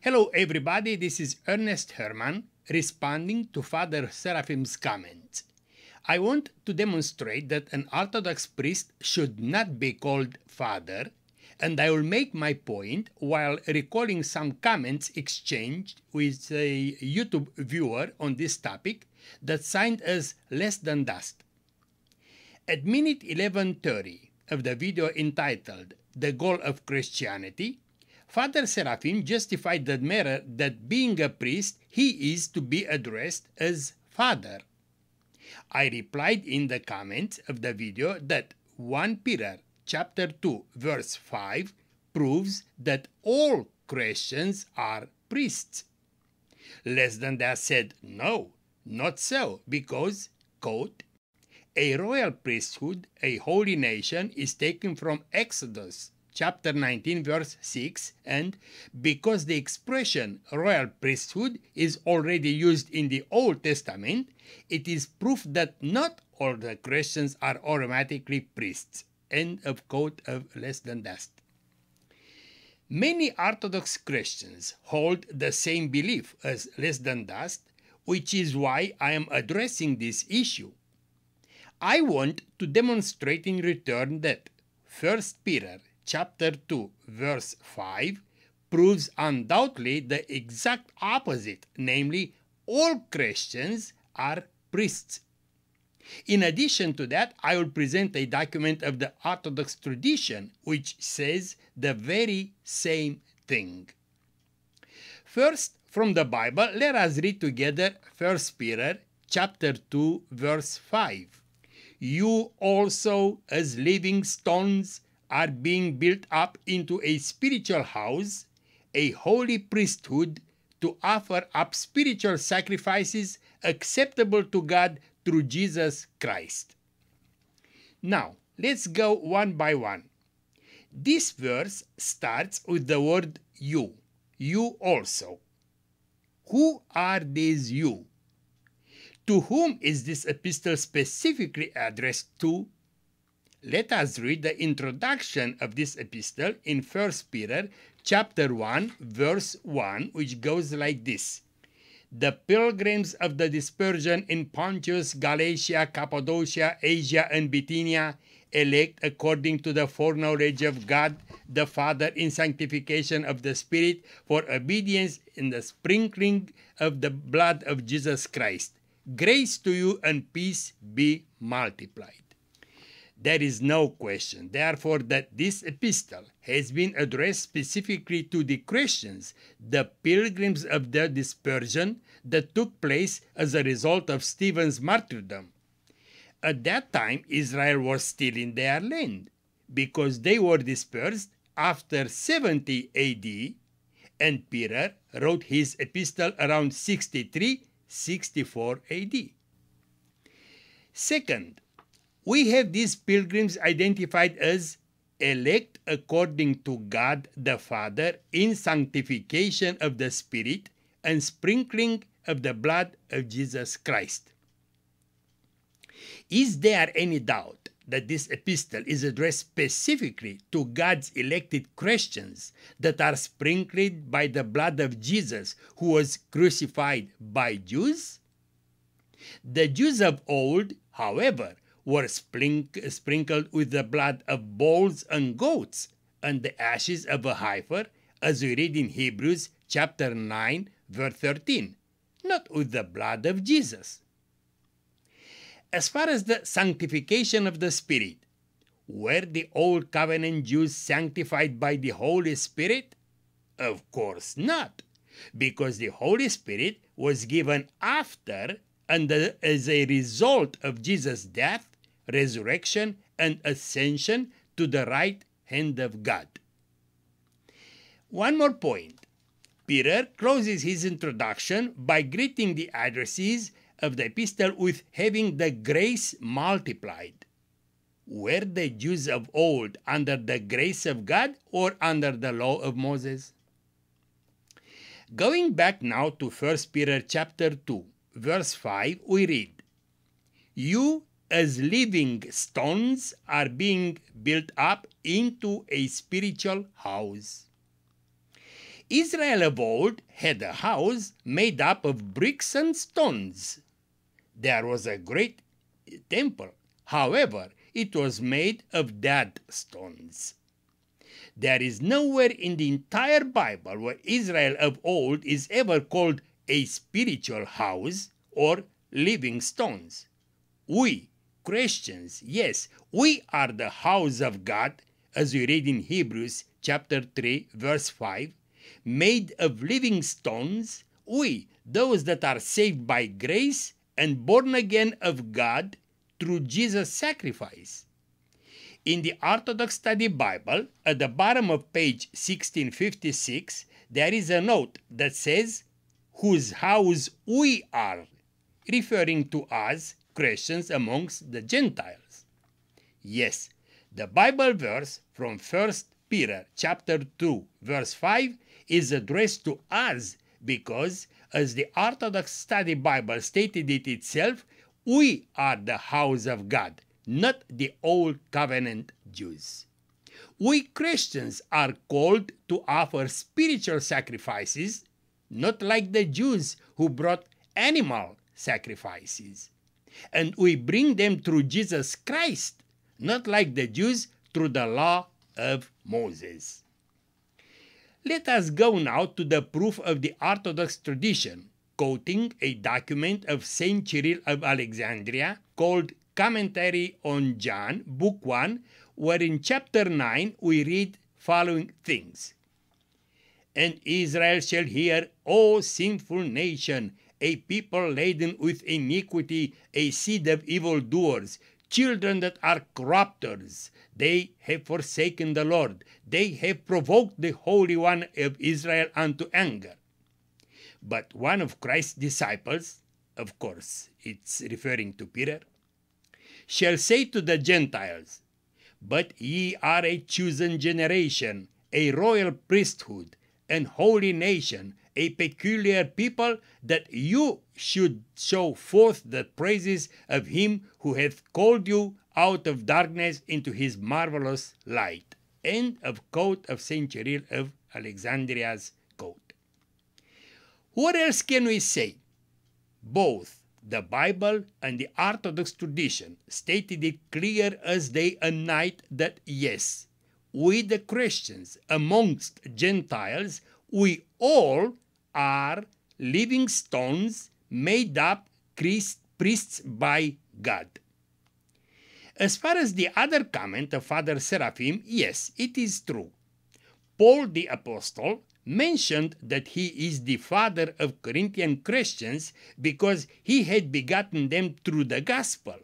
Hello everybody, this is Ernest Herman responding to Father Seraphim's comment. I want to demonstrate that an Orthodox priest should not be called father, and I will make my point while recalling some comments exchanged with a YouTube viewer on this topic that signed as less than dust. At minute 11:30 of the video entitled The Goal of Christianity, Father Seraphim justified the matter that being a priest, he is to be addressed as Father. I replied in the comments of the video that 1 Peter chapter 2 verse 5 proves that all Christians are priests. Less than that said, no, not so, because, quote, a royal priesthood, a holy nation, is taken from Exodus chapter 19 verse 6, and because the expression royal priesthood is already used in the Old Testament, it is proof that not all the Christians are automatically priests. End of quote of Less Than Dust. Many Orthodox Christians hold the same belief as Less Than Dust, which is why I am addressing this issue. I want to demonstrate in return that 1 Peter chapter 2 verse 5 proves undoubtedly the exact opposite, namely all Christians are priests. In addition to that, I will present a document of the Orthodox tradition which says the very same thing. First, from the Bible, let us read together 1 Peter chapter 2 verse 5. You also, as living stones, are being built up into a spiritual house, a holy priesthood, to offer up spiritual sacrifices acceptable to God through Jesus Christ. Now, let's go one by one. This verse starts with the word you. You also. Who are these you? To whom is this epistle specifically addressed to? Let us read the introduction of this epistle in 1 Peter chapter 1 verse 1, which goes like this. The pilgrims of the dispersion in Pontus, Galatia, Cappadocia, Asia, and Bithynia, elect according to the foreknowledge of God the Father in sanctification of the Spirit for obedience in the sprinkling of the blood of Jesus Christ. Grace to you and peace be multiplied. There is no question, therefore, that this epistle has been addressed specifically to the Christians, the pilgrims of the dispersion that took place as a result of Stephen's martyrdom. At that time, Israel was still in their land, because they were dispersed after 70 AD, and Peter wrote his epistle around 63-64 AD. Second, we have these pilgrims identified as elect according to God the Father in sanctification of the Spirit and sprinkling of the blood of Jesus Christ. Is there any doubt that this epistle is addressed specifically to God's elected Christians that are sprinkled by the blood of Jesus, who was crucified by Jews? The Jews of old, however, were sprinkled with the blood of bulls and goats and the ashes of a heifer, as we read in Hebrews chapter 9 verse 13, not with the blood of Jesus. As far as the sanctification of the Spirit, were the Old Covenant Jews sanctified by the Holy Spirit? Of course not, because the Holy Spirit was given after and as a result of Jesus' death, resurrection, and ascension to the right hand of God. One more point. Peter closes his introduction by greeting the addressees of the epistle with having the grace multiplied. Were the Jews of old under the grace of God or under the law of Moses? Going back now to 1 Peter chapter 2, verse 5, we read, You as living stones are being built up into a spiritual house. Israel of old had a house made up of bricks and stones. There was a great temple. However, it was made of dead stones. There is nowhere in the entire Bible where Israel of old is ever called a spiritual house or living stones. We, Christians, yes, we are the house of God, as we read in Hebrews chapter 3, verse 5, made of living stones, we, those that are saved by grace and born again of God through Jesus' sacrifice. In the Orthodox Study Bible, at the bottom of page 1656, there is a note that says, "whose house we are," referring to us, Christians amongst the Gentiles. Yes, the Bible verse from 1 Peter chapter 2, verse 5 is addressed to us because, as the Orthodox Study Bible stated it itself, we are the house of God, not the Old Covenant Jews. We Christians are called to offer spiritual sacrifices, not like the Jews who brought animal sacrifices. And we bring them through Jesus Christ, not like the Jews through the law of Moses. Let us go now to the proof of the Orthodox tradition, quoting a document of Saint Cyril of Alexandria called Commentary on John, Book 1, where in chapter 9 we read following things. "And Israel shall hear, O sinful nation, a people laden with iniquity, a seed of evildoers, children that are corrupters. They have forsaken the Lord. They have provoked the Holy One of Israel unto anger." But one of Christ's disciples, of course, it's referring to Peter, shall say to the Gentiles, "But ye are a chosen generation, a royal priesthood, an holy nation, a peculiar people, that you should show forth the praises of him who hath called you out of darkness into his marvelous light." End of quote of Saint Cyril of Alexandria's quote. What else can we say? Both the Bible and the Orthodox tradition stated it clear as day and night that yes, we the Christians amongst Gentiles, we all are living stones made up priests by God. As far as the other comment of Father Seraphim, yes, it is true. Paul the Apostle mentioned that he is the father of Corinthian Christians because he had begotten them through the gospel.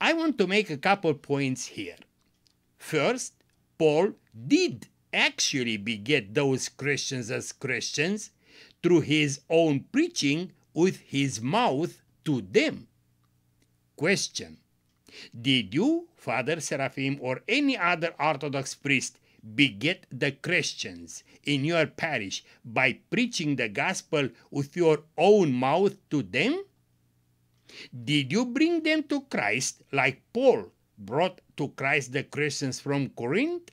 I want to make a couple points here. First, Paul did actually beget those Christians as Christians through his own preaching with his mouth to them. Question: did you, Father Seraphim, or any other Orthodox priest beget the Christians in your parish by preaching the gospel with your own mouth to them? Did you bring them to Christ like Paul brought to Christ the Christians from Corinth?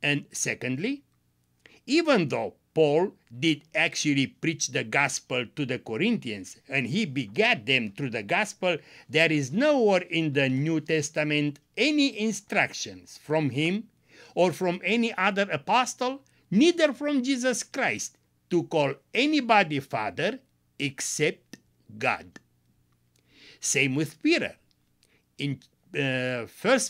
And secondly, even though Paul did actually preach the gospel to the Corinthians and he begat them through the gospel, there is nowhere in the New Testament any instructions from him or from any other apostle, neither from Jesus Christ, to call anybody father except God. Same with Peter. In 1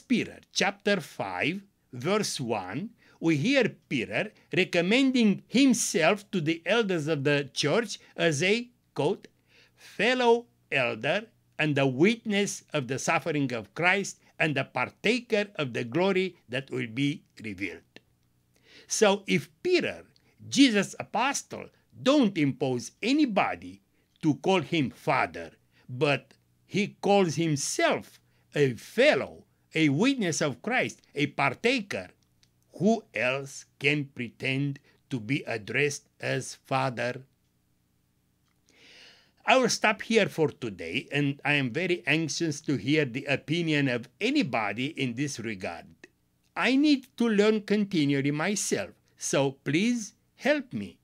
Peter chapter 5, verse 1, we hear Peter recommending himself to the elders of the church as a, quote, fellow elder and the witness of the suffering of Christ and the partaker of the glory that will be revealed. So if Peter, Jesus' apostle, don't impose anybody to call him father, but he calls himself a fellow, a witness of Christ, a partaker, who else can pretend to be addressed as father? I will stop here for today, and I am very anxious to hear the opinion of anybody in this regard. I need to learn continually myself so please help me.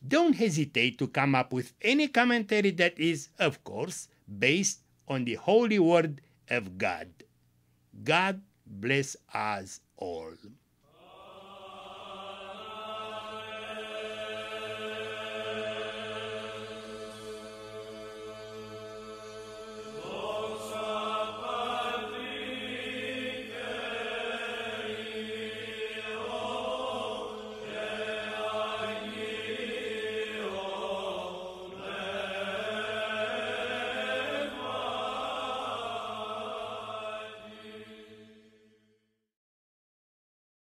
Don't hesitate to come up with any commentary that is, of course, based on the holy word of God. God bless us all.